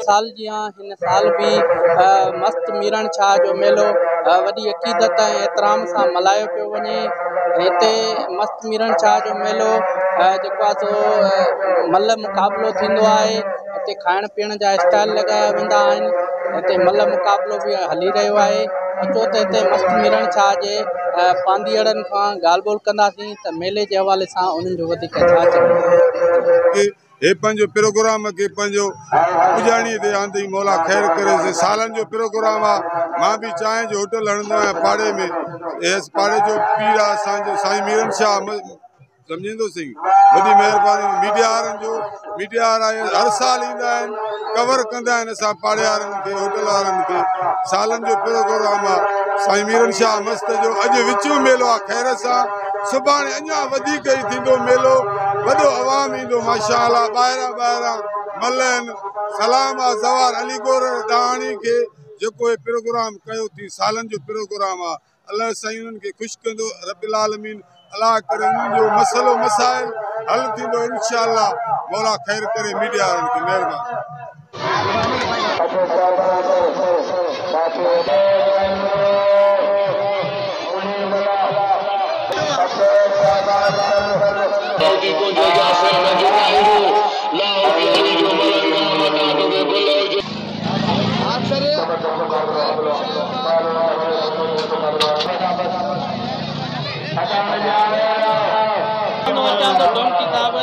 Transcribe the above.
साल जियां हिन साल भी मस्त मीरण शाह जो मेलो वॾी अक़ीदत ऐं एतिराम सां मल्हायो पियो वञे। हिते मस्त मीरण शाह जो मेलो जेको आहे सो मल मुक़ाबिलो थींदो आहे। हिते खाइण पीअण जा स्टॉल लॻाया वेंदा आहिनि। हिते मल मुक़ाबिलो बि हली रहियो आहे। अचो त हिते मस्त मीरण शाह जे पांधीअड़नि खां ॻाल्हि ॿोल कंदासीं त मेले जे हवाले सां उन्हनि जो वधीक छा चवणो। हे पंहिंजो प्रोग्राम खे पंहिंजो पुॼाणीअ ते आंदी मौला ख़ैर करे। सालनि जो प्रोग्राम आहे। मां बि चांहि जो होटल हणंदो आहियां पाड़े में। पाड़े जो पीर आहे असांजो साईं मीरण शाह, सम्झंदो सही। वॾी महिरबानी मीडिया वारनि जो। मीडिया वारा हर साल ईंदा आहिनि, कवर कंदा आहिनि असां पाड़े वारनि खे, होटल वारनि खे। सालनि जो प्रोग्राम आहे साईं मीरण शाह मस्त जो। अॼु विचूं मेलो आहे ख़ैर सां। सुभाणे अञा वधीक ई थींदो मेलो। वॾो अवाम ईंदो माशाअल्लाह। ॿाहिरां मल आहिनि। सलाम आहे ज़वार अलीगोर ॾाणी खे जेको हे प्रोग्राम कयो थी। सालनि जो प्रोग्राम आहे। अलाह साईं उन्हनि खे ख़ुशि कंदो। रब्बिल आलमीन अलाह करे उन्हनि जो मसइलो मसाइल हल थींदो इंशाअल्लाह। मौला ख़ैर करे मीडिया वारनि खे महिरबानी। किताब